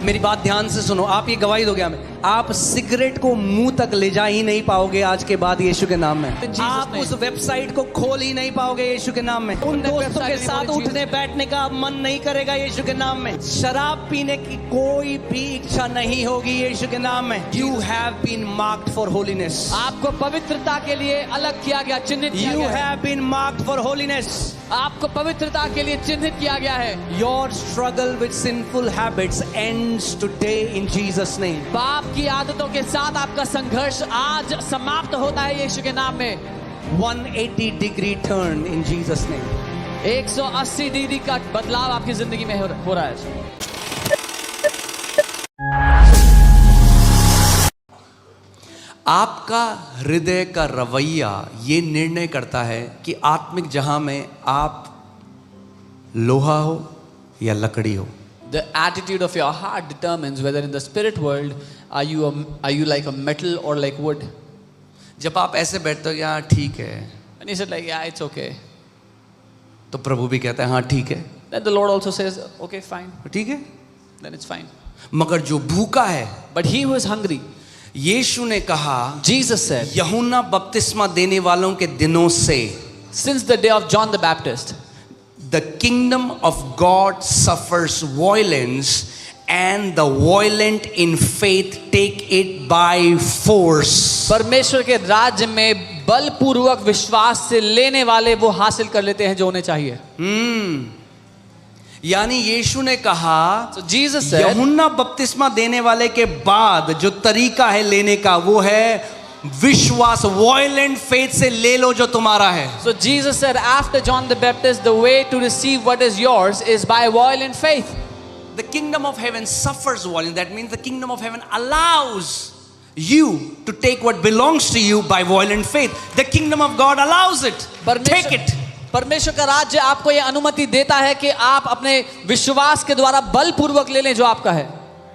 मेरी बात ध्यान से सुनो, आप ये गवाही दोगे हमें, आप सिगरेट को मुंह तक ले जा ही नहीं पाओगे आज के बाद यीशु के नाम में। आप उस वेबसाइट को खोल ही नहीं पाओगे यीशु के नाम में। उन दोस्तों के साथ उठने बैठने का मन नहीं करेगा यीशु के नाम में। शराब पीने की कोई भी इच्छा नहीं होगी यीशु के नाम में। You have been marked for holiness. आपको पवित्रता के लिए अलग किया गया, चिन्हित किया You गया है। have been marked for holiness. आपको पवित्रता के लिए चिन्हित किया गया है। Your struggle with sinful habits ends today in Jesus' name. पाप की आदतों के साथ आपका संघर्ष आज समाप्त होता है यीशु के नाम में। 180-degree turn in Jesus' name. 180 degree का बदलाव आपकी जिंदगी में हो रहा है। आपका हृदय का रवैया ये निर्णय करता है कि आत्मिक जहां में आप लोहा हो या लकड़ी हो। The attitude of your heart determines whether in the spirit world are you like a metal or like wood. जब आप ऐसे बैठते हो कि हाँ ठीक है, And he said like, yeah, it's okay. तो प्रभु भी कहता है हाँ ठीक है, Then the Lord also says, okay, fine. ठीक है। Then it's fine. मगर जो भूखा है, But he who is hungry, यीशु ने कहा, Jesus said, यूहन्ना बपतिस्मा देने वालों के दिनों से, since the day of John the Baptist, the kingdom of God suffers violence and the violent in faith take it by force. परमेश्वर के राज्य में बलपूर्वक विश्वास से लेने वाले वो हासिल कर लेते हैं जो उन्हें चाहिए। यानी यीशु ने कहा, So Jesus said, यूहन्ना बपतिस्मा देने वाले के बाद जो तरीका है लेने का वो है विश्वास, वायलेंट फेथ से ले लो जो तुम्हारा है। So Jesus said, after John the Baptist, the way to receive what is yours is by violent faith. The kingdom of heaven suffers violence. That means the kingdom of heaven allows you to take what belongs to you by violent faith. The kingdom of God allows it. Take it. परमेश्वर का राज्य आपको यह अनुमति देता है कि आप अपने विश्वास के द्वारा बलपूर्वक ले लें जो आपका है।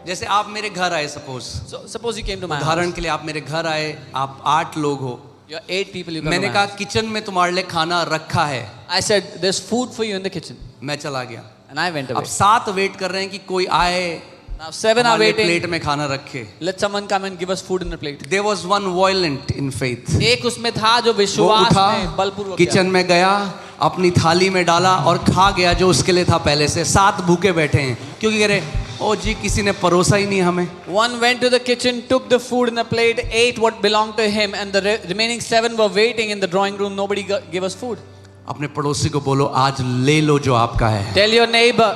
जैसे आप मेरे घर आए, Suppose you came to my उदाहरण house. के लिए आप मेरे घर आए, आप 8 लोग हो। You're 8 people. You come मैंने to my कहा house. किचन में तुम्हारे लिए खाना रखा है, I said, there's food for you in the kitchen. मैं चला गया। And I went अब away. 7 वेट कर रहे हैं कि कोई आए, Now 7 are waiting. प्लेट में खाना रखे। Let someone come and give us food in a plate. There was one violent in faith. एक उसमें था जो वो विश्वास उठा, में बलपूर्वक किचन में गया, अपनी थाली में डाला और खा गया जो उसके लिए था पहले से। 7 भूखे बैठे हैं क्योंकि कह रहे ओ जी किसी ने परोसा ही नहीं हमें। One went to the kitchen, took the food in a plate, ate what belonged to him, and the remaining 7 were waiting in the drawing room. Nobody gave us food. अपने पड़ोसी को बोलो आज ले लो जो आपका है। Tell your neighbor,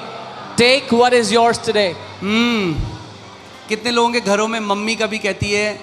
take what is yours today. कितने लोगों के घरों में मम्मी कभी कहती है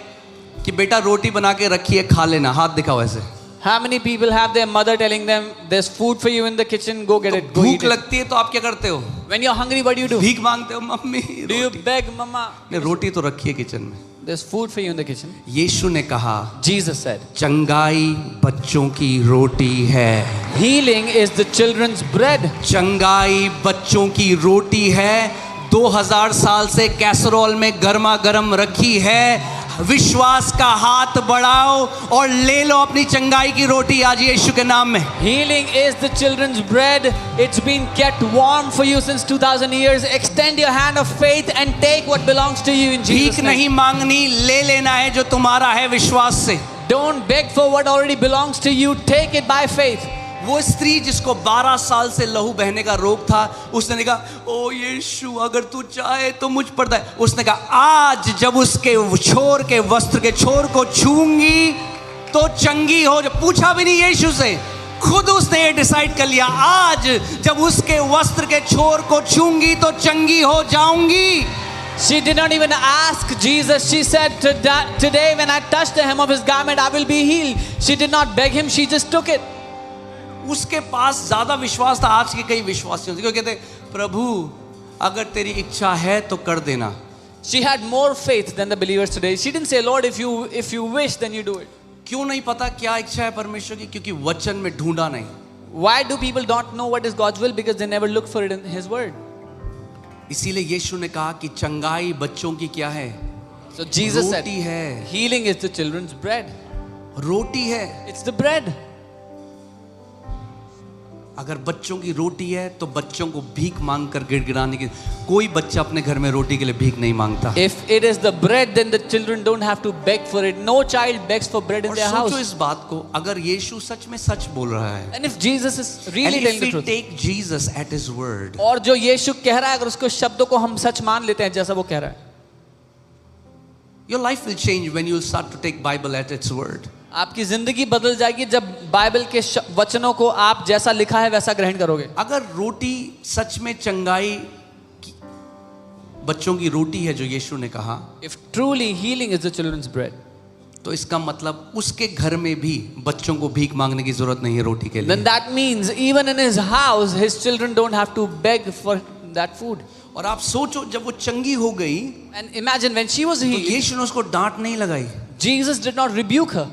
कि बेटा रोटी बना के रखिए खा लेना, हाथ दिखाओ ऐसे। How many people have their mother telling them, there's food for you in the kitchen, go get it, go भूख eat it. लगती है तो आप क्या करते हो? When you're hungry, what do you do? भीख मांगते हो, mummy Do you roti. beg, mama? नहीं, रोटी तो रखिए किचन में। There's food for you in the kitchen. यीशु ने कहा Jesus said, चंगाई बच्चों की रोटी है। healing is the children's bread. चंगाई बच्चों की रोटी है। 2000 साल से कैसरोल में गर्मा गर्म रखी है। विश्वास का हाथ बढ़ाओ और ले लो अपनी चंगाई की रोटी आज यीशु के नाम में। Healing is the children's bread. It's been kept warm for you since 2000 years. Extend your hand of faith and take what belongs to you in Jesus' भीख name. नहीं मांगनी, ले लेना है जो तुम्हारा है विश्वास से। Don't beg for what already belongs to you. Take it by faith. वो स्त्री जिसको 12 साल से लहू बहने का रोग था, उसने कहा ओ यीशु अगर तू चाहे तो मुझ पर दे। उसने कहा आज जब उसके छोर के वस्त्र के छोर को छूंगी तो चंगी हो। जब पूछा भी नहीं यीशु से, खुद उसने ये डिसाइड कर लिया आज जब उसके वस्त्र के छोर को छूंगी तो चंगी हो जाऊंगी। She did not even ask Jesus. She said, today when I touch the hem of his garment, I will be healed. She did not beg him. She just took it. उसके पास ज्यादा विश्वास था आज के कई विश्वासियों से, क्योंकि कहते प्रभु अगर तेरी इच्छा है तो कर देना। She had more faith than the believers today. She didn't say, Lord, if you wish, then you do it. क्यों नहीं पता क्या इच्छा है परमेश्वर की? क्योंकि वचन में ढूंढा नहीं। Why do people not know what is God's will? Because they never look for it in his word. इसीलिए यीशु ने कहा कि चंगाई बच्चों की क्या है? So Jesus said, रोटी है। healing is the children's bread. रोटी है। It's the bread. अगर बच्चों की रोटी है तो बच्चों को भीख मांग कर गिड़गिड़ाने की, कोई बच्चा अपने घर में रोटी के लिए भीख नहीं मांगता। If it is the bread, then the children don't have to beg for it. No child begs for bread in और their सोचो house. इस बात को, अगर यीशु सच में सच बोल रहा है, And if Jesus is really and telling if the we truth, take Jesus at his word, और जो यीशु कह रहा है अगर उसको शब्दों को हम सच मान लेते हैं जैसा वो कह रहा है, your life will change when you start to take Bible at its word. आपकी जिंदगी बदल जाएगी जब बाइबल के वचनों को आप जैसा लिखा है वैसा ग्रहण करोगे। अगर रोटी सच में चंगाई बच्चों की रोटी है जो यीशु ने कहा, If truly healing is the children's bread, तो इसका मतलब उसके घर में भी बच्चों को भीख मांगने की जरूरत नहीं है रोटी के लिए। then that means even in his house his children don't have to beg for that food. और आप सोचो जब वो चंगी हो गई And imagine when she was तो healed, यीशु ने उसको डांट नहीं लगाई। Jesus did not rebuke her.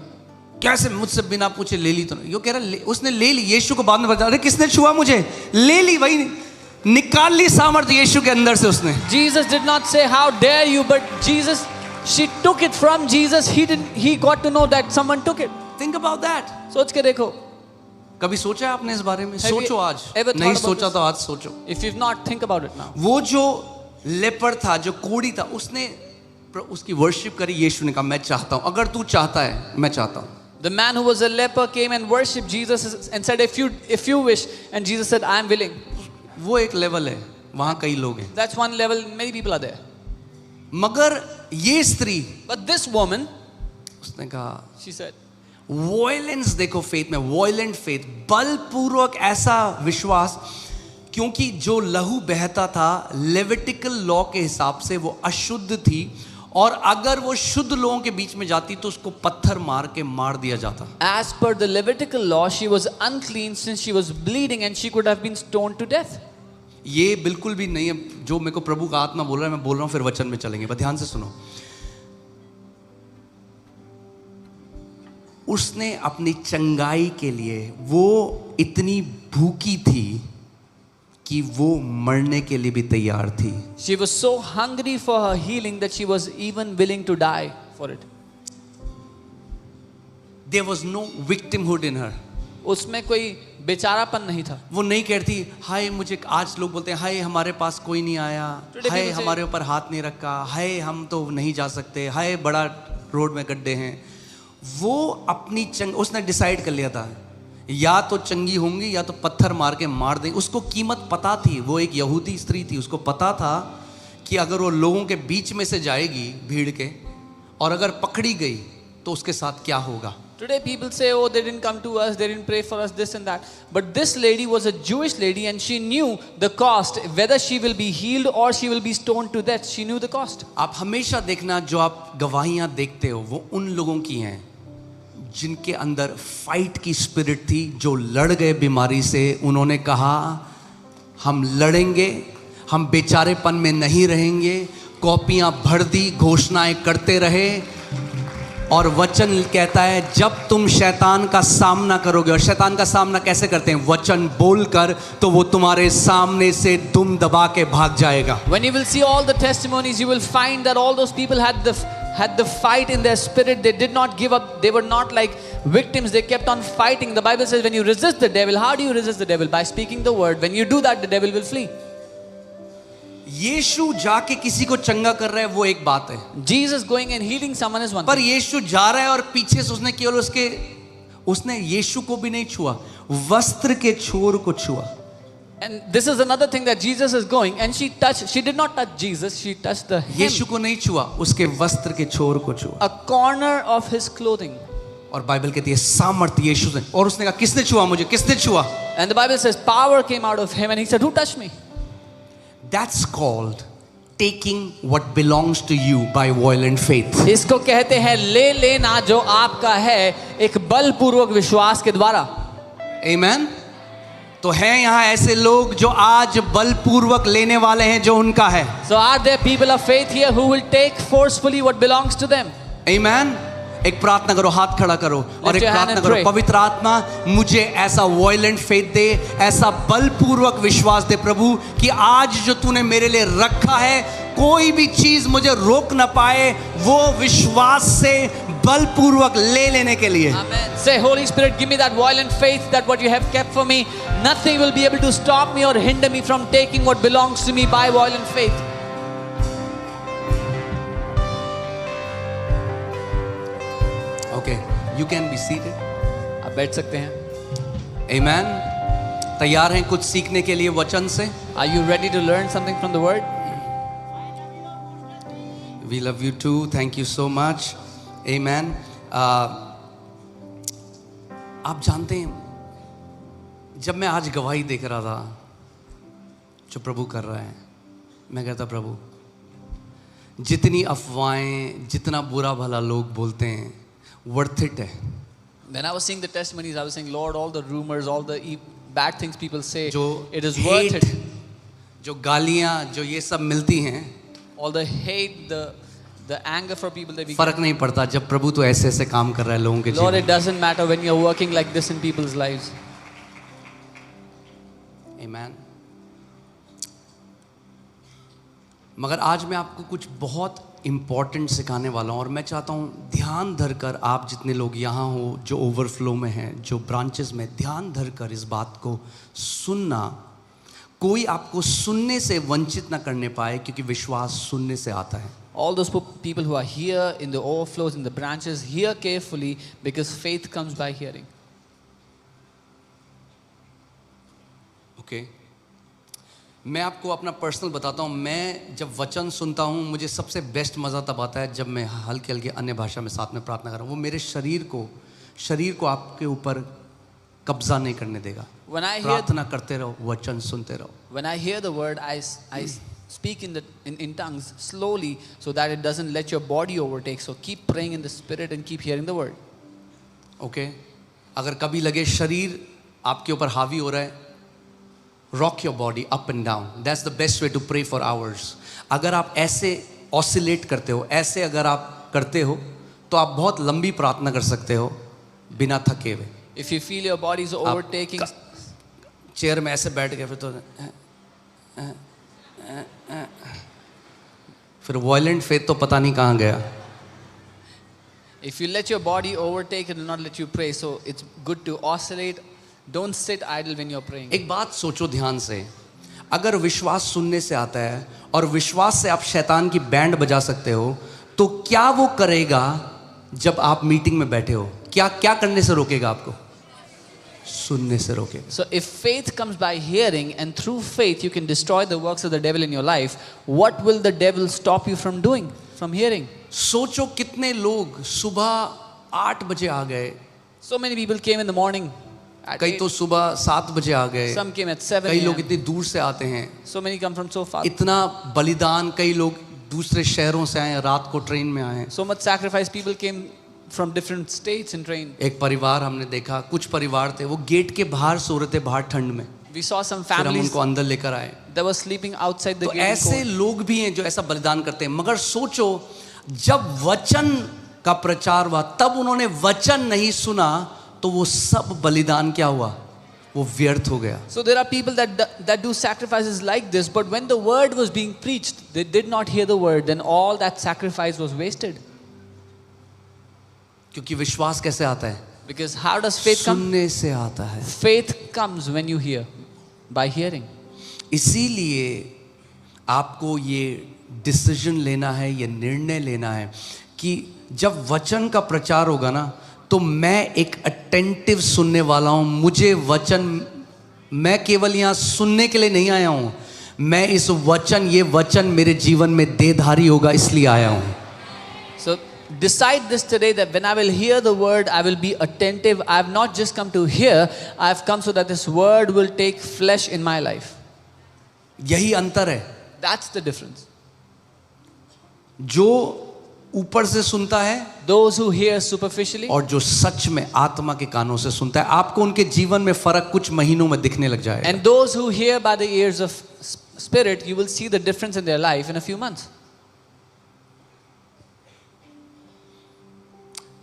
कैसे मुझसे बिना पूछे ले ली? तो यो कह रहा उसने ले ली। यीशु को बाद में बता, अरे किसने छुआ मुझे? ले ली, वही निकाल ली सामर्थ्य यीशु के अंदर से उसने। Jesus did not say how dare you, but Jesus, she took it from Jesus. He got to know that someone took it. Think about that. सोच के देखो। कभी सोचा है आपने इस बारे में? Have you सोचो आज, ever thought नहीं about सोचा this? तो आज सोचो। If you've not, think about it now. वो जो लेपर था, जो कोढ़ी था, उसने उसकी वर्शिप करी। यीशु ने कहा मैं चाहता हूं, अगर तू चाहता है मैं चाहता हूं। The man who was a leper came and worshipped Jesus and said, if you wish, and Jesus said, I am willing. वो एक लेवल है, वहां कई लोग हैं। That's one level, many people are there. मगर ये स्त्री, But this woman, उसने कहा she said, वॉयलेंस देखो फेथ में, वॉयलेंट फेथ, बलपूर्वक ऐसा विश्वास, क्योंकि जो लहू बहता था लेविटिकल लॉ के हिसाब से वो अशुद्ध थी, और अगर वो शुद्ध लोगों के बीच में जाती तो उसको पत्थर मार के मार दिया जाता। as per the Levitical law, she was unclean since she was bleeding and she could have been stoned to death. ये बिल्कुल भी नहीं है जो मेरे को प्रभु का आत्मा बोल रहा है, मैं बोल रहा हूं, फिर वचन में चलेंगे, पर ध्यान से सुनो। उसने अपनी चंगाई के लिए, वो इतनी भूखी थी कि वो मरने के लिए भी तैयार थी। She was so hungry for her healing that she was even willing to die for it. There was no victimhood in her. उसमें कोई बेचारापन नहीं था। वो नहीं कहती हाय, मुझे आज लोग बोलते हैं हाय हमारे पास कोई नहीं आया, Today हाय people say- हमारे ऊपर हाथ नहीं रखा, हाय हम तो नहीं जा सकते, हाय बड़ा रोड में गड्ढे हैं। वो अपनी उसने डिसाइड कर लिया था, या तो चंगी होंगी या तो पत्थर मार के मार देंगे। उसको कीमत पता थी, वो एक यहूदी स्त्री थी, उसको पता था कि अगर वो लोगों के बीच में से जाएगी भीड़ के, और अगर पकड़ी गई तो उसके साथ क्या होगा। Today people say, oh, they didn't come to us, they didn't pray for us, this and that. But this lady was a Jewish lady and she knew the cost, whether she will be healed or she will be stoned to death. She knew the cost. आप हमेशा देखना, जो आप गवाहियां देखते हो वो उन लोगों की हैं जिनके अंदर फाइट की स्पिरिट थी, जो लड़ गए बीमारी से। उन्होंने कहा हम लड़ेंगे, हम बेचारेपन में नहीं रहेंगे। कॉपियां भर दी, घोषणाएं करते रहे, और वचन कहता है जब तुम शैतान का सामना करोगे, और शैतान का सामना कैसे करते हैं? वचन बोलकर, तो वो तुम्हारे सामने से दुम दबा के भाग जाएगा। When you will see all the testimonies, you will find that all those people had the fight in their spirit. They did not give up. They were not like victims. They kept on fighting. The Bible says when you resist the devil, how do you resist the devil? By speaking the word. When you do that, the devil will flee. यीशु जाके किसी को चंगा कर रहा है वो एक बात है, Jesus going and healing someone is one पर thing. यीशु जा रहा है और पीछे से उसने केवल उसने यीशु को भी नहीं छुआ, वस्त्र के छोर को छुआ। And this is another thing that Jesus is going and she did not touch Jesus, she touched the hem, यीशु को नहीं छुआ, उसके वस्त्र के छोर को छुआ। a corner of his clothing. और बाइबल कहती है सामर्थ्य यीशु से, और उसने कहा किसने छुआ मुझे, किसने छुआ? And the Bible says power came out of him and he said, who touched me? That's called taking what belongs to you by violent faith. इसको कहते हैं ले लेना जो आपका है एक बलपूर्वक विश्वास के द्वारा। Amen. तो हैं यहाँ ऐसे लोग जो आज बलपूर्वक लेने वाले हैं जो उनका है। So are there people of faith here who will take forcefully what belongs to them? Amen. एक प्रार्थना करो, हाथ खड़ा करो और एक your hand प्रार्थना and करो, pray. पवित्र आत्मा मुझे ऐसा वॉयलेंट फेथ दे, ऐसा बलपूर्वक विश्वास दे प्रभु, कि आज जो तूने मेरे लिए रखा है कोई भी चीज मुझे रोक ना पाए। वो विश्वास से बलपूर्वक ले लेने के लिए। Amen. Say, Holy Spirit, give me that violent faith that what you have kept for me, nothing will be able to stop me or hinder me from taking what belongs to me by violent faith. Okay, you can be seated. आप बैठ सकते हैं. Amen. तैयार हैं कुछ सीखने के लिए वचन से? Are you ready to learn something from the word? We love you too. Thank you so much. Amen. आप जानते हैं, जब मैं आज गवाही देख रहा था जो प्रभु कर रहा है, मैं कहता प्रभु, जितनी अफवाहें, जितना बुरा भला लोग बोलते हैं, वर्थ इट है. When I was seeing the testimonies, I was saying, Lord, all the rumors, all the bad things people say, जो it is worth it. जो गालियां, जो ये सब मिलती हैं, All the hate, the anger for people that we फर्क नहीं पड़ता जब प्रभु तो ऐसे ऐसे काम कर रहा है लोगों के Lord, जीवन. it doesn't matter when you're working like this in people's lives. Amen. मगर आज मैं आपको कुछ बहुत इम्पोर्टेंट सिखाने वाला हूँ और मैं चाहता हूँ ध्यान धरकर आप जितने लोग यहाँ हो, जो ओवरफ्लो में हैं, जो ब्रांचेस में, ध्यान धरकर इस बात को सुनना. कोई आपको सुनने से वंचित ना करने पाए, क्योंकि विश्वास सुनने से आता है. All those people who are here in the overflows, in the branches, hear carefully, because faith comes by hearing. Okay. मैं आपको अपना पर्सनल बताता हूँ. मैं जब वचन सुनता हूँ, मुझे सबसे बेस्ट मज़ा तब आता है जब मैं हल्के हल्के अन्य भाषा में साथ में प्रार्थना कर रहा हूँ. वो मेरे शरीर को आपके ऊपर कब्जा नहीं करने देगा. प्रार्थना करते रहो, वचन सुनते रहो. When I hear the word, I speak in tongues slowly, so that it doesn't let your body overtake. So keep praying in the spirit and keep hearing the word. Okay. अगर कभी लगे शरीर आपके ऊपर हावी हो रहा है, rock your body up and down. That's the best way to pray for hours. अगर आप ऐसे oscillate करते हो, ऐसे अगर आप करते हो, तो आप बहुत लंबी प्रार्थना कर सकते हो बिना थके हुए. If you feel your body is overtaking, chair में ऐसे बैठ के फिर वायलेंट फेथ तो पता नहीं कहाँ गया. if you let your body overtake, it will not let you pray. So it's good to oscillate. Don't sit idle when you're praying. एक बात सोचो ध्यान से, अगर विश्वास सुनने से आता है और विश्वास से आप शैतान की बैंड बजा सकते हो, तो क्या वो करेगा जब आप मीटिंग में बैठे हो? क्या करने से रोकेगा आपको? सुनने से रोकेगा. So if faith comes by hearing, and through faith you can destroy the works of the devil in your life, what will the devil stop you from doing? From hearing? सोचो कितने लोग सुबह 8 बजे आ गए. So many people came in the morning. कई तो सुबह 7 बजे आ गए. Some came at 7 कई लोग a.m. इतनी दूर से आते हैं. So many come from so far. इतना बलिदान, कई लोग दूसरे शहरों से आए, रात को ट्रेन में आए. So much sacrifice. People came from different states in train. एक परिवार हमने देखा, कुछ परिवार थे वो गेट के बाहर सो रहे थे, बाहर ठंड में. We saw some फिर हम families उनको अंदर लेकर आए. that were sleeping outside the तो gate. in ऐसे cold. लोग भी हैं जो ऐसा बलिदान करते हैं. मगर सोचो, जब वचन का प्रचार हुआ, तब उन्होंने वचन नहीं सुना, तो वो सब बलिदान क्या हुआ? वो व्यर्थ हो गया. So there are people that do sacrifices like this, but when the word was being preached, they did not hear the word, then all that sacrifice was wasted. क्योंकि विश्वास कैसे आता है? Because how does faith come? सुनने से आता है. Faith comes when you hear, by hearing. इसीलिए आपको ये डिसीजन लेना है, ये निर्णय लेना है कि जब वचन का प्रचार होगा ना, तो मैं एक अटेंटिव सुनने वाला हूं. मुझे वचन, मैं केवल यहां सुनने के लिए नहीं आया हूं, मैं इस वचन, ये वचन मेरे जीवन में देहधारी होगा, इसलिए आया हूं. So decide this today, that when I will hear the word, I will be attentive. I have not just come to hear, I have come so that this word will take flesh in my life. यही अंतर है. That's the difference. जो ऊपर से सुनता है, Those who hear superficially, और जो सच में आत्मा के कानों से सुनता है, आपको उनके जीवन में फर्क कुछ महीनों में दिखने लग जाएगा. and those who hear by the ears of spirit, you will see the difference in their life in a few months.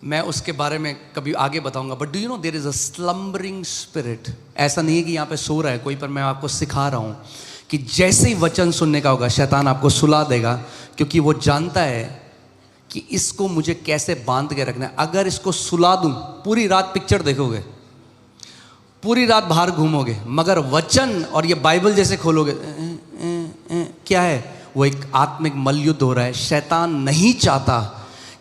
मैं उसके बारे में कभी आगे बताऊंगा. But do you know there is a slumbering spirit. ऐसा नहीं है कि यहाँ पे सो रहा है कोई, पर मैं आपको सिखा रहा हूँ कि जैसे ही वचन सुनने का होगा, शैतान आपको सुला देगा, क्योंकि वो जानता है कि इसको मुझे कैसे बांध के रखना है। अगर इसको सुला दूं, पूरी रात पिक्चर देखोगे, पूरी रात बाहर घूमोगे, मगर वचन और ये बाइबल जैसे खोलोगे, क्या है वो? एक आत्मिक मल्लयुद्ध हो रहा है। शैतान नहीं चाहता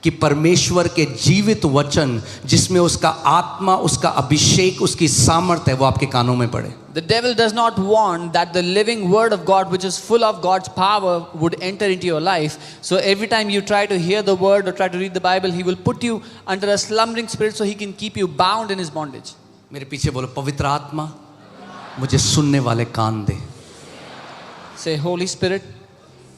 कि परमेश्वर के जीवित वचन जिसमें उसका आत्मा, उसका अभिषेक, उसकी सामर्थ्य है, वो आपके कानों में पड़े। The devil does not want that the living word of God, which is full of God's power, would enter into your life. So every time you try to hear the word or try to read the Bible, he will put you under a slumbering spirit so he can keep you bound in his bondage. मेरे पीछे बोलो, पवित्र आत्मा मुझे सुनने वाले कान दे। Say, Holy Spirit,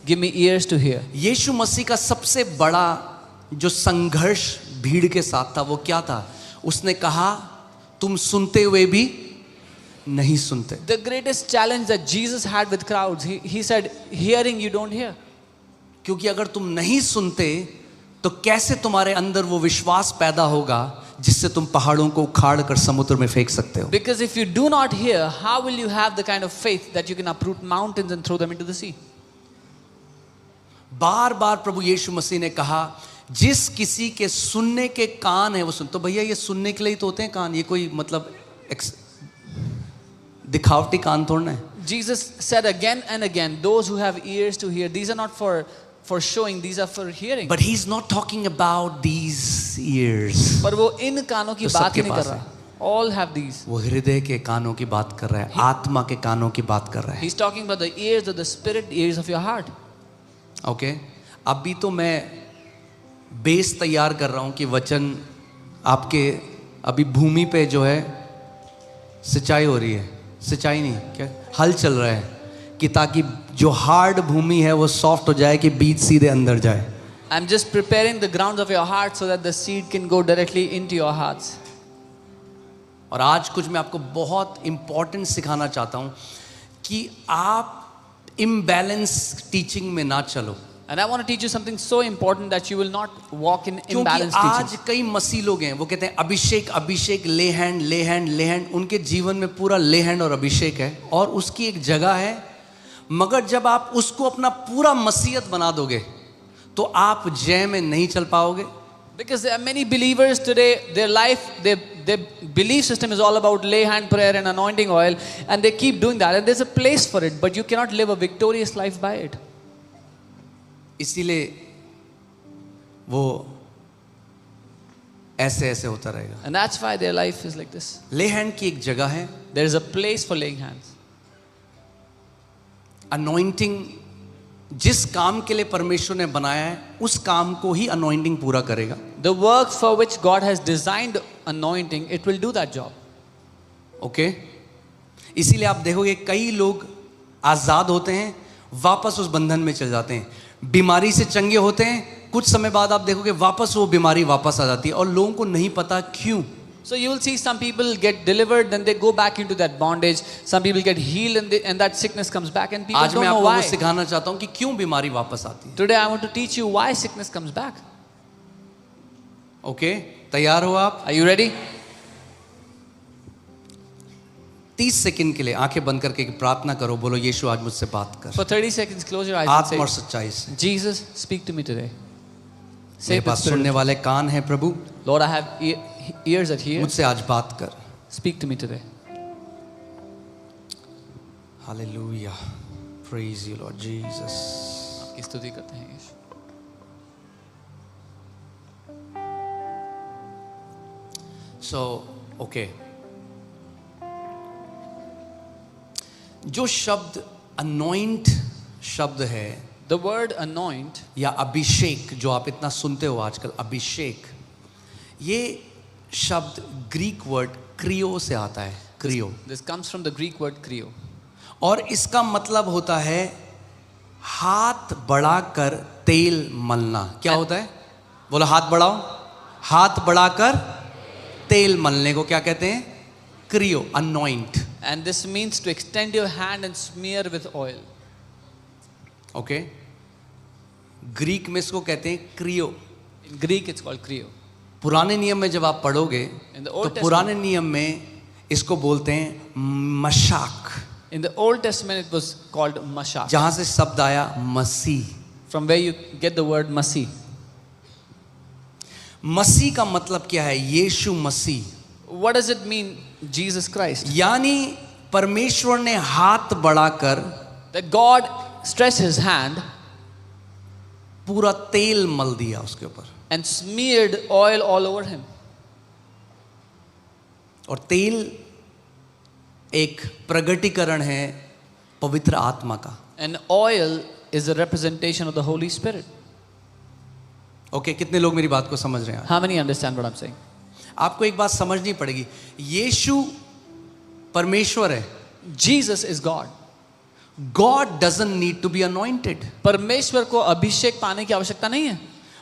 give me ears to hear. यीशु मसीह का सबसे बड़ा जो संघर्ष भीड़ के साथ था वो क्या था? उसने कहा तुम सुनते हुए भी नहीं सुनते। The greatest challenge that Jesus had with crowds, he said, hearing you don't hear. क्योंकि अगर तुम नहीं सुनते तो कैसे तुम्हारे अंदर वो विश्वास पैदा होगा जिससे तुम पहाड़ों को उखाड़ कर समुद्र में फेंक सकते हो? Because if you do not hear, how will you have the kind of faith that you can uproot mountains and throw them into the sea? बार बार प्रभु यीशु मसीह ने कहा जिस किसी के सुनने के कान है वो सुन। तो भैया ये सुनने के लिए तो होते हैं कान, ये कोई मतलब दिखावटी कान थोड़ना है। Jesus said again and again, those who have ears to hear, these are not for showing, these are for hearing. But he's not talking about these ears. पर वो इन कानों की तो बात सबके नहीं कर पास रहा। All have these. वो हृदय के कानों की बात कर रहा है, आत्मा के कानों की बात कर रहा है। He's talking about the ears of the spirit, ears of your heart. Okay, अभी तो मैं बेस तैयार कर रहा हूं कि वचन आपके अभी भूमि पे जो है सिंचाई हो रही है, सिंचाई नहीं क्या, हल चल रहा है कि ताकि जो हार्ड भूमि है वो सॉफ्ट हो जाए कि बीज सीधे अंदर जाए। I'm just preparing the grounds of your heart so that the seed can go directly into your hearts. और आज कुछ मैं आपको बहुत इंपॉर्टेंट सिखाना चाहता हूं कि आप इम्बैलेंस टीचिंग में ना चलो। And I want to teach you something so important that you will not walk in क्योंकि imbalanced आज teaching. कई मसीह लोग हैं, वो कहते हैं अभिषेक अभिषेक, ले हैंड ले हैंड ले हैंड। उनके जीवन में पूरा ले हैंड और अभिषेक है और उसकी एक जगह है, मगर जब आप उसको अपना पूरा मसीहत बना दोगे तो आप जय में नहीं चल पाओगे। Because there are many believers today, their life, their belief system is all about lay hand prayer and anointing oil, and they keep doing that, and there's a place for it, but you cannot live a victorious life by it. इसीलिए वो ऐसे ऐसे होता रहेगा। And that's why their life is like this. ले hand की एक जगह है, There is a place for laying hands. Anointing जिस काम के लिए परमेश्वर ने बनाया है उस काम को ही अनॉइंटिंग पूरा करेगा। The work for which God has designed anointing, it will do that job. Okay, इसीलिए आप देखोगे कई लोग आजाद होते हैं, वापस उस बंधन में चले जाते हैं। बीमारी से चंगे होते हैं, कुछ समय बाद आप देखोगे वापस वो बीमारी वापस आ जाती है और लोगों को नहीं पता क्यों। So you will see some people get delivered, then they go back into that bondage. Some people get healed and that sickness comes back, and people आज don't मैं know आपको वो why. सिखाना चाहता हूं कि क्यों बीमारी वापस आती है। Today I want to teach you why sickness comes back. Okay, तैयार हो आप? Are you ready? 30 सेकंड के लिए आंखें बंद करके एक प्रार्थना करो, बोलो यीशु आज मुझसे बात कर, For 30 seconds, close your eyes and आत्मा और say, सच्चाई से। Jesus, speak to me today. Say मेरे to the पास Spirit, सुनने वाले कान हैं प्रभु, Lord, I have ears that hear. मुझसे आज बात कर। Speak to me today. Hallelujah, praise you Lord Jesus. आपकी स्तुति करते हैं यीशु। सो ओके, जो शब्द अनॉइंट शब्द है The word anoint, या अभिषेक जो आप इतना सुनते हो आजकल, अभिषेक, ये शब्द ग्रीक वर्ड क्रियो से आता है, Creo, this comes from the Greek word krio. और इसका मतलब होता है हाथ बढ़ाकर तेल मलना। क्या होता है? बोलो हाथ बढ़ाओ। हाथ बढ़ाकर तेल मलने को क्या कहते हैं? क्रियो, anoint. And this means to extend your hand and smear with oil. Okay, Greek में इसको कहते हैं Creo. In Greek it's called krio. पुराने नियम में जब आप पढ़ोगे In the तो Old पुराने नियम में इसको बोलते हैं Mashak, In the Old Testament it was called mashak, जहां से शब्द आया मसीह। from where you get the word masi. मसीह का मतलब क्या है? यीशु मसीह, What does it mean, Jesus Christ? यानी परमेश्वर ने हाथ बढ़ाकर That God stretched his hand पूरा तेल मल दिया उसके ऊपर, and smeared oil all over him. और तेल एक प्रगटीकरण है पवित्र आत्मा का। And oil is a representation of the Holy Spirit. Okay, कितने लोग मेरी बात को समझ रहे हैं? How many understand what I'm saying? आपको एक बात समझनी पड़ेगी, यीशु परमेश्वर है। Jesus is God. God doesn't need to be anointed. परमेश्वर को अभिषेक पाने की आवश्यकता नहीं है,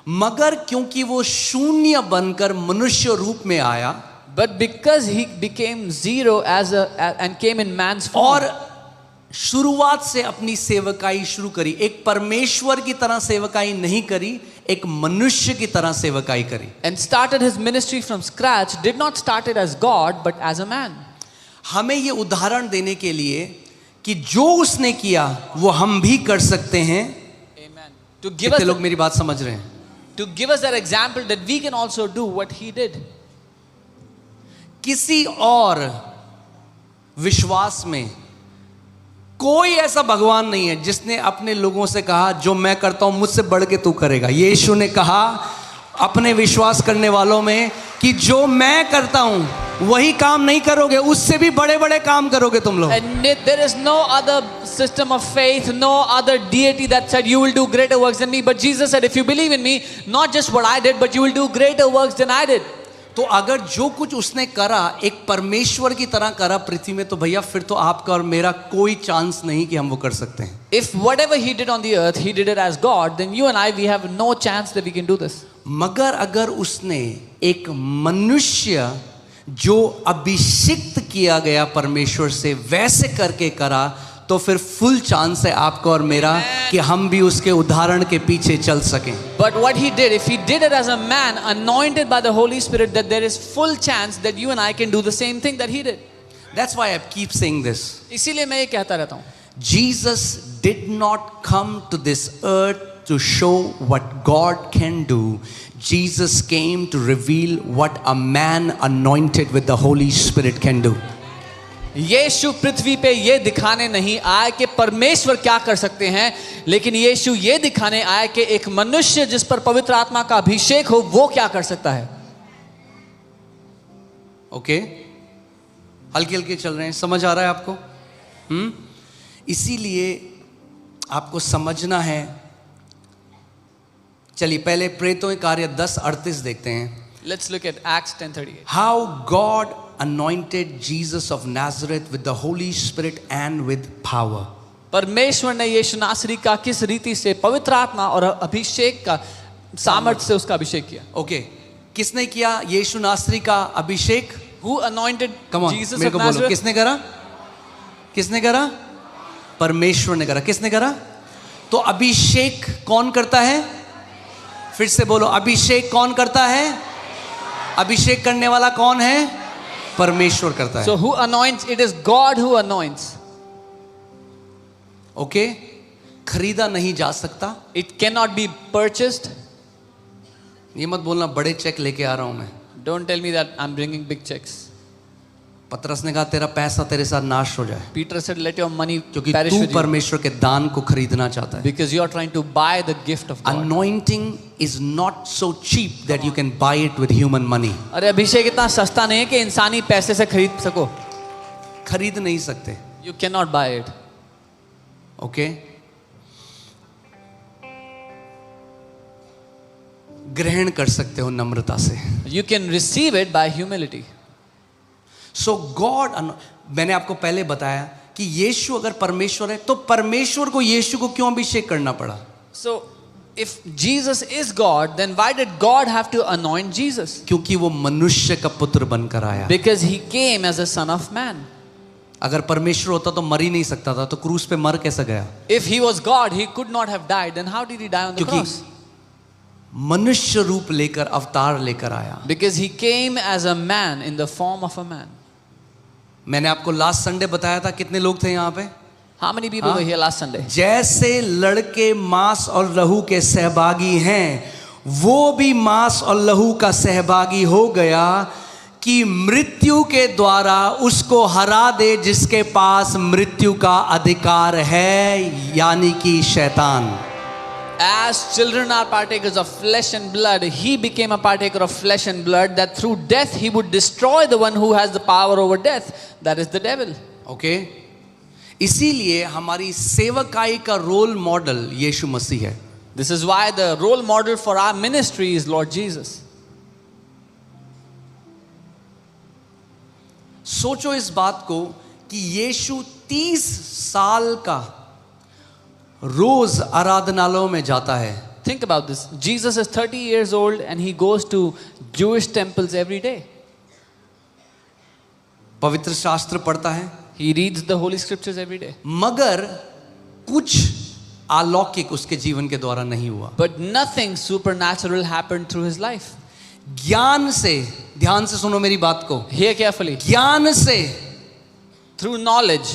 मगर क्योंकि वो शून्य बनकर मनुष्य रूप में आया, but because he became zero and came in man's form, और शुरुआत से अपनी सेवकाई शुरू करी, एक परमेश्वर की तरह सेवकाई नहीं करी, एक मनुष्य की तरह सेवकाई करी, and started his ministry from scratch, did not start it as God but as a man. हमें ये उदाहरण देने के लिए कि जो उसने किया वो हम भी कर सकते हैं। Amen. To give कितने us लोग मेरी बात समझ रहे हैं? to give us that example that we can also do what he did. किसी और विश्वास में कोई ऐसा भगवान नहीं है जिसने अपने लोगों से कहा जो मैं करता हूं मुझसे बढ़ के तू करेगा। यीशु ने कहा अपने विश्वास करने वालों में कि जो मैं करता हूं वही काम नहीं करोगे, उससे भी बड़े बड़े काम करोगे तुम लोग। And there is no other system of faith, no other deity that said you will do greater works than me. But Jesus said, if you believe in me, not just what I did, but you will do greater works than I did. तो अगर जो कुछ उसने करा एक परमेश्वर की तरह करा पृथ्वी में, तो भैया फिर तो आपका और मेरा कोई चांस नहीं कि हम वो कर सकते हैं। If whatever he did on the earth, he did it as God, then you and I, we have no chance that we can do this. मगर अगर उसने एक मनुष्य जो अभिषिक्त किया गया परमेश्वर से वैसे करके करा, तो फिर फुल चांस है आपका और मेरा कि हम भी उसके उदाहरण के पीछे चल सकें। But what he did, if he did it as a man anointed by the Holy Spirit, that there is full chance that you and I can do the same thing that he did. That's why I keep saying this. इसीलिए मैं ये कहता रहता हूँ, Jesus did not come to this earth to show what God can do. Jesus came to reveal what a man anointed with the Holy Spirit can do. यीशु पृथ्वी पे ये दिखाने नहीं आए कि परमेश्वर क्या कर सकते हैं, लेकिन यीशु ये दिखाने आए कि एक मनुष्य जिस पर पवित्र आत्मा का अभिषेक हो वो क्या कर सकता है। ओके, हल्के हल्के चल रहे हैं, समझ आ रहा है आपको? इसीलिए आपको समझना है। चलिए पहले प्रेरितों के कार्य 10:38 देखते हैं। Let's look at Acts 10:38. How God anointed Jesus of Nazareth with the Holy Spirit and with power. परमेश्वर ने यीशु नासरी का किस रीति से पवित्र आत्मा और अभिषेक का सामर्थ्य से उसका अभिषेक किया। ओके, किसने किया यीशु नासरी का अभिषेक? Who anointed Jesus मेरे of को बोलो, Nazareth? किसने करा? किसने करा? परमेश्वर ने करा। किसने करा? तो अभिषेक कौन करता है? फिर से बोलो, अभिषेक कौन करता है? अभिषेक करने वाला कौन है? परमेश्वर करता है। So who anoints? It is God who anoints. Okay, खरीदा नहीं जा सकता। It cannot be purchased. ये मत बोलना बड़े चेक लेके आ रहा हूं मैं। Don't tell me that I'm bringing big checks. पतरस ने कहा तेरा पैसा तेरे साथ नाश हो जाए, Peter said, let your money क्योंकि perish तू with you, परमेश्वर के दान को खरीदना चाहता है। because you are trying to buy the gift of God. Anointing is not so cheap that you can buy it with human money. अरे अभिषेक इतना सस्ता नहीं है कि इंसानी पैसे से खरीद सको। खरीद नहीं सकते। You cannot buy it. Okay, ग्रहण कर सकते हो नम्रता से। You can receive it by humility. So God, मैंने आपको पहले बताया कि यीशु अगर परमेश्वर है तो परमेश्वर को यीशु को क्यों अभिषेक करना पड़ा? So if Jesus is God, then why did God have to anoint Jesus? क्योंकि वो मनुष्य का पुत्र बनकर आया। Because he came as a son of man. अगर परमेश्वर होता तो मर ही नहीं सकता था, तो क्रूस पे मर कैसे गया? If he was God, he could not have died. Then how did he die on the क्योंकि cross? मनुष्य रूप लेकर, अवतार लेकर आया। Because he came as a man in the form of a man. मैंने आपको लास्ट संडे बताया था, कितने लोग थे यहाँ पे? How many people were here last Sunday? जैसे लड़के मांस और लहू के सहभागी हैं, वो भी मांस और लहू का सहभागी हो गया कि मृत्यु के द्वारा उसको हरा दे जिसके पास मृत्यु का अधिकार है, यानी कि शैतान। As children are partakers of flesh and blood, he became a partaker of flesh and blood, that through death he would destroy the one who has the power over death, that is the devil. Okay इसीलिए हमारी सेवकाई का role model यीशु मसीह है। This is why the role model for our ministry is Lord Jesus. सोचो इस बात को कि यीशु 30 साल का रोज आराधनालयों में जाता है। Think about this. Jesus is 30 years old and he goes to Jewish temples every day. पवित्र शास्त्र पढ़ता है, He reads the holy scriptures every day. मगर कुछ अलौकिक उसके जीवन के द्वारा नहीं हुआ। But nothing supernatural happened through his life. ज्ञान से, ध्यान से सुनो मेरी बात को, Hear carefully. ज्ञान से Through knowledge,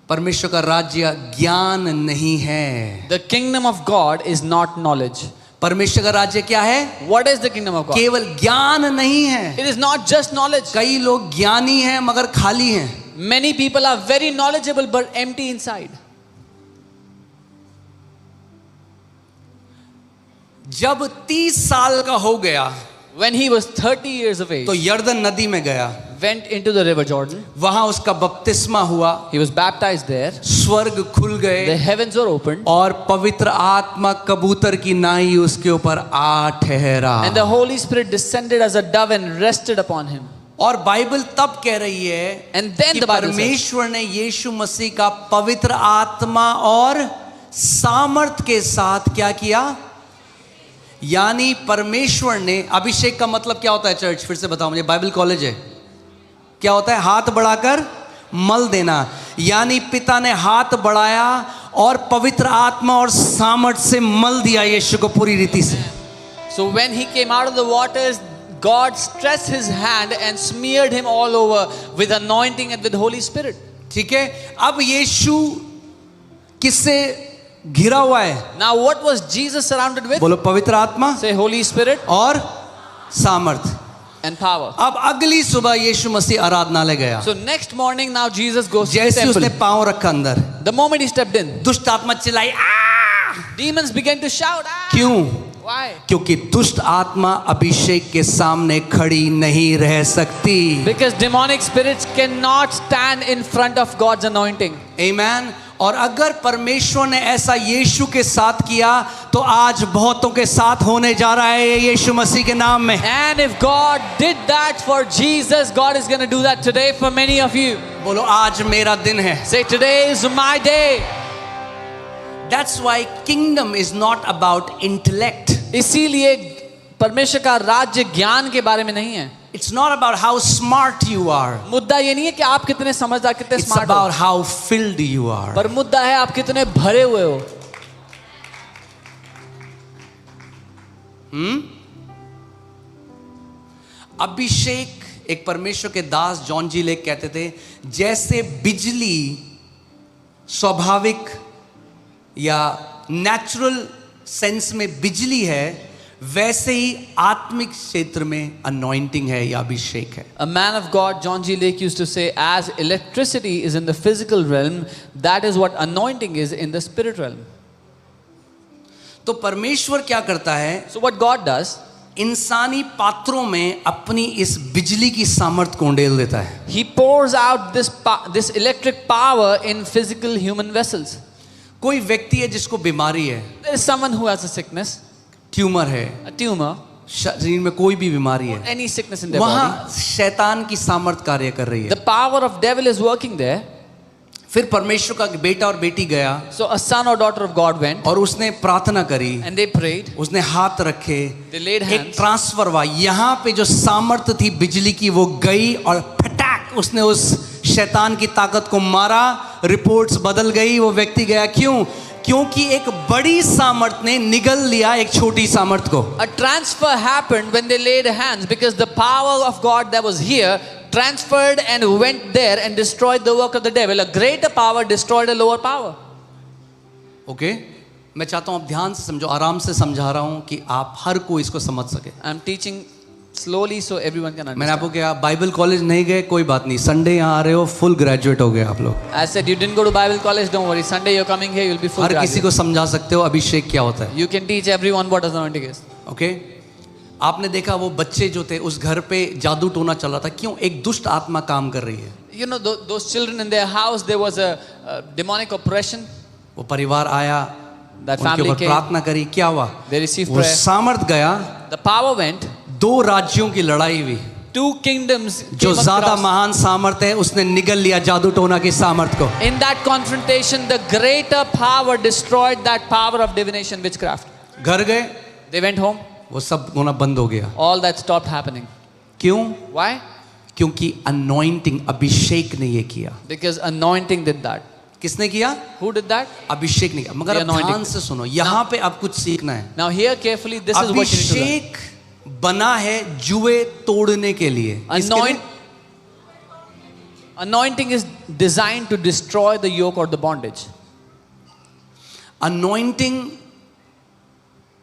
परमेश्वर का राज्य ज्ञान नहीं है। the kingdom of God is not knowledge. परमेश्वर का राज्य क्या है? What is the kingdom of God? केवल ज्ञान नहीं है। It is not just knowledge. कई लोग ज्ञानी हैं मगर खाली हैं। Many people are very knowledgeable but empty inside. जब 30 साल का हो गया When he was 30 years of age, तो यरदन नदी में गया, went into the river Jordan. वहां उसका बपतिस्मा हुआ, He was baptized there. स्वर्ग खुल The गए heavens were opened. और पवित्र आत्मा कबूतर की नाई उसके ऊपर आ ठहरा। And the Holy Spirit descended as a dove and rested upon him. और बाइबल तब कह रही है And then कि the Bible says, परमेश्वर ने यीशु मसीह का पवित्र आत्मा और सामर्थ के साथ क्या किया? यानी परमेश्वर ने, अभिषेक का मतलब क्या होता है चर्च? फिर से बताओ मुझे, बाइबल कॉलेज है, क्या होता है? हाथ बढ़ाकर मल देना। यानी पिता ने हाथ बढ़ाया और पवित्र आत्मा और सामर्थ से मल दिया यीशु को पूरी रीति से। So when he came out of the waters, God stretched his hand and smeared him all over with anointing and with Holy Spirit. ठीक है, अब यीशु किससे घिरा हुआ है? Now what was Jesus surrounded with? बोलो पवित्र आत्मा Say Holy Spirit और सामर्थ। and power. अब अगली सुबह यीशु मसीह आराधनालय गया। So next morning now Jesus goes to the जैसे उसने temple. पांव रखा अंदर, The moment he stepped in, दुष्ट आत्मा चिल्लाई, आ! demons began to shout. Ah! क्यों? Why? क्योंकि दुष्ट आत्मा अभिषेक के सामने खड़ी नहीं रह सकती। Because demonic spirits cannot stand in front of God's anointing. आमेन। और अगर परमेश्वर ने ऐसा यीशु के साथ किया तो आज बहुतों के साथ होने जा रहा है यीशु मसीह के नाम में। And if God did that for Jesus, God is going to do that today for many of you. बोलो आज मेरा दिन है। Say today is my day. That's why kingdom is not about intellect. इसीलिए परमेश्वर का राज्य ज्ञान के बारे में नहीं है। It's not about how smart you are. मुद्दा ये नहीं है कि आप कितने समझदार, कितने It's स्मार्ट about हो, how filled you are. पर मुद्दा है आप कितने भरे हुए हो। अभिषेक, एक परमेश्वर के दास जॉन जी लेक कहते थे, जैसे बिजली स्वाभाविक या नेचुरल सेंस में बिजली है, वैसे ही आत्मिक क्षेत्र में अनॉइंटिंग है या अभिषेक है। A man of God, John G. Lake, used to say, as electricity is in the physical realm, that is what anointing is in the spirit realm. तो परमेश्वर क्या करता है? So what God does, इंसानी पात्रों में अपनी इस बिजली की सामर्थ को उंडेल देता है। He pours out this electric power in physical human vessels. कोई व्यक्ति है जिसको बीमारी है, There is someone who has a sickness, tumour है, a tumor, शरीर में कोई भी बीमारी है, any sickness in their body. वहां शैतान की सामर्थ कार्य कर रही The है। power of devil is working there. फिर परमेश्वर का बेटा और बेटी गया So a son or daughter of God went और उसने प्रार्थना करी, and they prayed. उसने हाथ रखे, They laid एक hands. ट्रांसफर हुआ। यहाँ पे जो सामर्थ थी बिजली की वो गई और फटाक उसने उस शैतान की ताकत को मारा, रिपोर्ट्स बदल गई, वो व्यक्ति गया। क्यों? क्योंकि एक बड़ी सामर्थ ने निगल लिया एक छोटी सामर्थ को। A transfer happened when they laid hands, because the power of God that was here transferred and went there and destroyed the work of the devil. A greater power destroyed a lower power. Okay, मैं चाहता हूं आप ध्यान से समझो, आराम से समझा रहा हूं कि आप हर कोई इसको समझ सके। I'm teaching slowly so everyone can मैंने understand. आपको कहा बाइबल कॉलेज नहीं गए कोई बात नहीं, संडे यहाँ आ रहे हो फुल ग्रेजुएट हो गए आप लोग। I said you didn't go to Bible college, don't worry. Sunday you're coming here, you'll be full हर किसी graduate. को समझा सकते हो अभिषेक क्या होता है। You can teach everyone what anointing is. Okay आपने देखा वो बच्चे जो थे उस घर पे जादू टोना चल रहा था, क्यों? एक दुष्ट आत्मा काम कर रही है। You know, those children in their house, there was a demonic oppression. वो परिवार आया, That उनके family ऊपर came. प्रार्थना करी, क्या हुआ? They received वो prayer. सामर्थ गया, The power went. 2 राज्यों की लड़ाई हुई। 2 kingdoms जो came ज्यादा across. महान सामर्थ है उसने निगल लिया जादू टोना की सामर्थ को। In that confrontation, the greater power destroyed that power of divination, witchcraft. घर गए, They went home. वो सब होना बंद हो गया। All that stopped happening. क्यों? Why? क्योंकि अनॉइंटिंग, अभिषेक ने ये किया। Because anointing did that. किसने किया? Who did that? अभिषेक ने किया। मगर The अब anointing. ध्यान से सुनो, यहाँ पे अब कुछ सीखना है। Now hear carefully, this is what you need to learn. अभिषेक बना है जुए तोड़ने के लिए। किसके लिए? Anointing is designed to destroy the yoke or the bondage. Anointing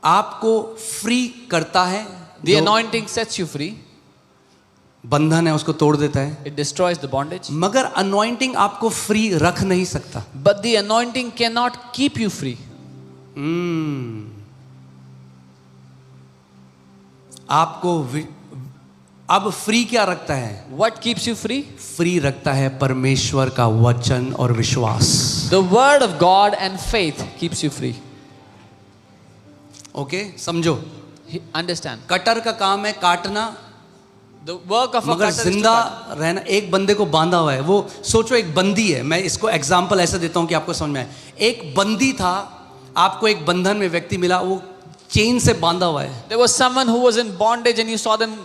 आपको फ्री करता है, The जो anointing sets you free. बंधन है उसको तोड़ देता है। It destroys the bondage. मगर अनॉइंटिंग आपको फ्री रख नहीं सकता। But the anointing cannot keep you free. आपको अब फ्री क्या रखता है? What keeps you free? Free रखता है परमेश्वर का वचन और विश्वास। The word of God and faith keeps you free. Okay समझो, Understand? कटर का काम है काटना, The work of a मगर cutter is to जिंदा cut. रहना। एक बंदे को बांधा हुआ है, वो सोचो एक बंदी है, मैं इसको एग्जांपल ऐसे देता हूं कि आपको समझ में आए। एक बंदी था, आपको एक बंधन में व्यक्ति मिला, वो चेन से बांधा हुआ है, There was someone who was in bondage and you saw them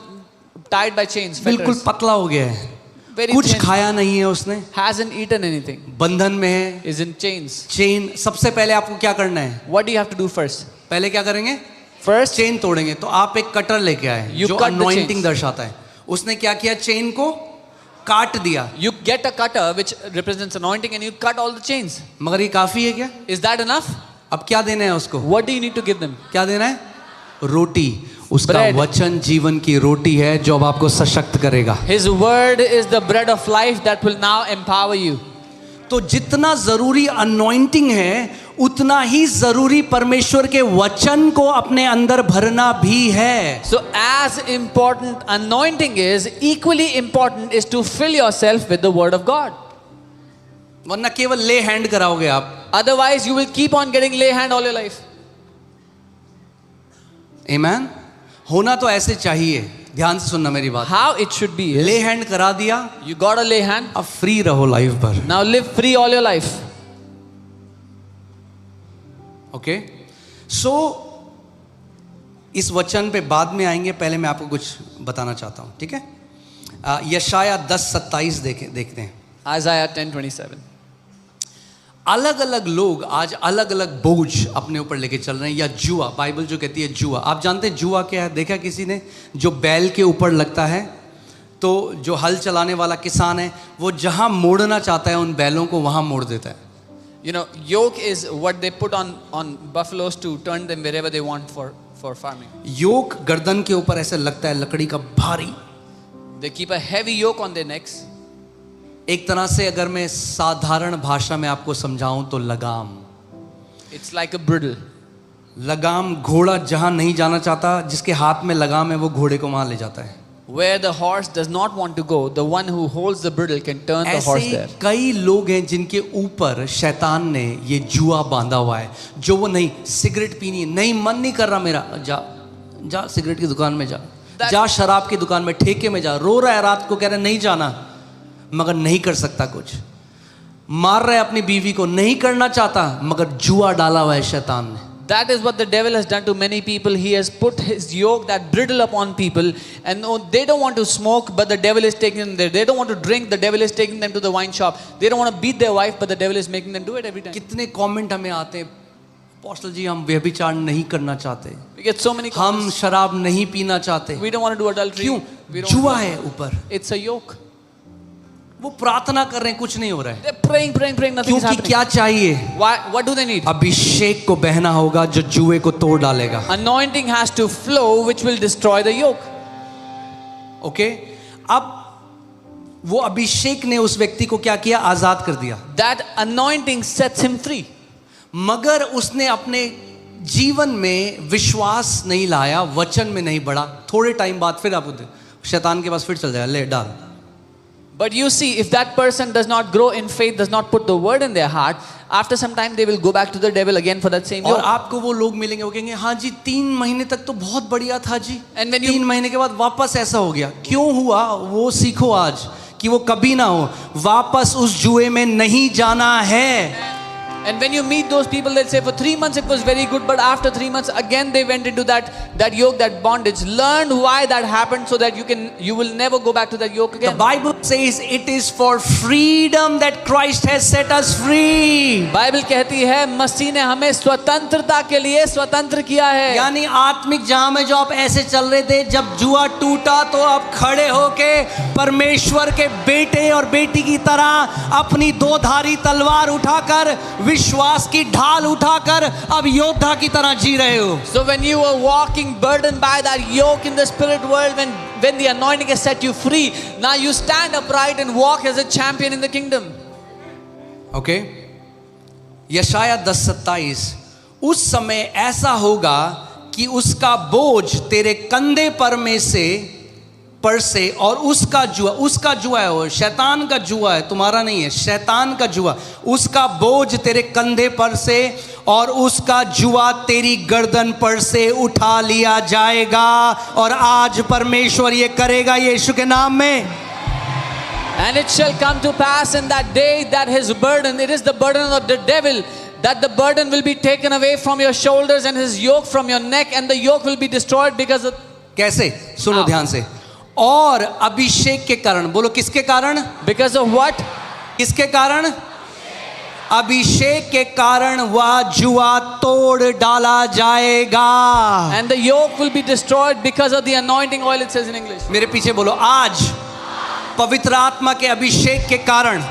tied by chains. बिल्कुल fetters. पतला हो गया है, Very कुछ thin. खाया नहीं है उसने, Hasn't eaten anything. बंधन में है, Is in chains. चेन। सबसे पहले आपको क्या करना है? What do you have to do first? पहले क्या करेंगे? First, चेन तोड़ेंगे। तो आप एक कटर लेके आए You जो cut the अनॉइंटिंग chains. दर्शाता है। उसने क्या किया? चेन को काट दिया। you get a cutter which represents anointing and you cut all the chains. मगर ये काफी है क्या? Is that enough? अब क्या देना है उसको? What do you need to give them? क्या देना है? रोटी। उसका Bread. वचन जीवन की रोटी है जो अब आपको सशक्त करेगा। His word is the bread of life that will now empower you. तो जितना जरूरी अनॉइंटिंग है उतना ही जरूरी परमेश्वर के वचन को अपने अंदर भरना भी है। So as important anointing is, equally important is to fill yourself with the word of God. वरना केवल ले हैंड कराओगे आप। Otherwise you will keep on getting lay hand all your life. आमेन। होना तो ऐसे चाहिए, ध्यान से सुनना मेरी बात। How it should be is, ले हैंड करा दिया, you got a lay hand, अब फ्री रहो लाइफ भर। now live free all your life. Okay so इस वचन पे बाद में आएंगे, पहले मैं आपको कुछ बताना चाहता हूं, ठीक है? यशाया 10:27 देखते हैं। Isaiah 10:27. अलग अलग लोग आज अलग अलग बोझ अपने ऊपर लेके चल रहे हैं, या जुआ, बाइबल जो कहती है जुआ। आप जानते हैं जुआ क्या है? देखा किसी ने? जो बैल के ऊपर लगता है, तो जो हल चलाने वाला किसान है वो जहां मोड़ना चाहता है उन बैलों को वहां मोड़ देता है। You know, yoke is what they put on buffaloes to turn them wherever they want for farming. योक गर्दन के ऊपर ऐसे लगता है लकड़ी का भारी। They keep a heavy yoke on their necks. एक तरह से अगर मैं साधारण भाषा में आपको समझाऊं तो लगाम। It's like a bridle. लगाम, घोड़ा जहां नहीं जाना चाहता, जिसके हाथ में लगाम है वो घोड़े को वहां ले जाता है। Where the horse does not want to go, the one who holds the bridle can turn the horse ऐसे there. कई लोग हैं जिनके ऊपर शैतान ने ये जुआ बांधा हुआ है, जो वो नहीं, सिगरेट पीनी है, नहीं मन नहीं कर रहा मेरा, जा जा सिगरेट की दुकान में जा, जा शराब की दुकान में, ठेके में जा, रो रहा है रात को, कह रहा है नहीं जाना, मगर नहीं कर सकता कुछ। मार रहा है अपनी बीवी को, नहीं करना चाहता, मगर जुआ डाला हुआ है शैतान ने। That is what the devil has done to many people. He has put his yoke, that bridle upon people, and they don't want to smoke, but the devil is taking them there. They don't want to drink, the devil is taking them to the wine shop. They don't want to beat their wife, but the devil is making them do it every time. कितने comment हमें आते हैं, apostle जी हम व्यभिचार नहीं करना चाहते, We get so many हम comments. शराब नहीं पीना चाहते। We don't want to do adultery. क्यों? We don't जुआ want है ऊपर। to. It's a yoke. वो प्रार्थना कर रहे हैं, कुछ नहीं हो रहा है, They're praying, praying, nothing is क्योंकि happening. क्या चाहिए? Why? What do they need? अभिषेक को बहना होगा जो जुए को तोड़ डालेगा। Anointing has to flow, which will destroy the yoke. Okay, अब वो अभिषेक ने उस व्यक्ति को क्या किया? आजाद कर दिया। That anointing sets him free. मगर उसने अपने जीवन में विश्वास नहीं लाया, वचन में नहीं बढ़ा। थोड़े टाइम बाद फिर आप शैतान के पास फिर चल जाए, ले डाल। But you see, if that person does not grow in faith, does not put the word in their heart, after some time they will go back to the devil again for that same और yoke. आपको वो लोग मिलेंगे, वो कहेंगे हाँ जी 3 महीने तक तो बहुत बढ़िया था जी, And when you- 3 महीने के बाद वापस ऐसा हो गया। क्यों हुआ वो सीखो आज, कि वो कभी ना हो, वापस उस जुए में नहीं जाना है। And when you meet those people, they'll say, for 3 months it was very good, but after 3 months again they went into that yoke, that bondage. Learn why that happened so that you will never go back to that yoke The again. Bible says it is for freedom that Christ has set us free. Bible कहती है मसीह ने हमें स्वतंत्रता के लिए स्वतंत्र किया है। यानी आत्मिक जहां में जो आप ऐसे चल रहे थे, जब जुआ टूटा तो आप खड़े होके परमेश्वर के बेटे और बेटी की तरह अपनी 2 धारी तलवार उठाकर, विश्वास की ढाल उठाकर अब योद्धा की तरह जी रहे हो। So when you were walking burdened by that yoke in the spirit world, when the anointing has set you free, now you stand upright and walk as a champion in the kingdom. ओके, Isaiah 10:27, उस समय ऐसा होगा कि उसका बोझ तेरे कंधे पर से और उसका जुआ है, वो शैतान का जुआ है, तुम्हारा नहीं है, शैतान का जुआ, उसका बोझ तेरे कंधे पर से और उसका जुआ तेरी गर्दन पर से उठा लिया जाएगा। और आज परमेश्वर ये करेगा यीशु के नाम में। And it shall come to pass in that day that his burden, it is the burden of the devil, that the burden will be taken away from your shoulders and his yoke from your neck, and the yoke will be destroyed because of... कैसे? सुनो ध्यान से। और अभिषेक के कारण, बोलो किसके कारण? Because of what? किसके कारण? अभिषेक के कारण वह जुआ तोड़ डाला जाएगा। And the yoke will be destroyed because of the anointing oil, it says in English. मेरे पीछे बोलो, आज पवित्र आत्मा के अभिषेक के कारण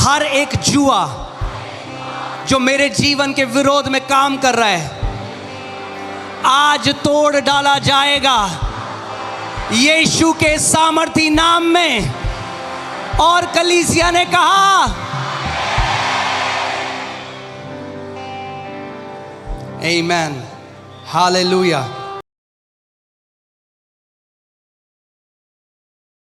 हर एक जुआ जो मेरे जीवन के विरोध में काम कर रहा है, आज तोड़ डाला जाएगा यीशु के सामर्थी नाम में। और कलीसिया ने कहा आमीन, हालेलुया।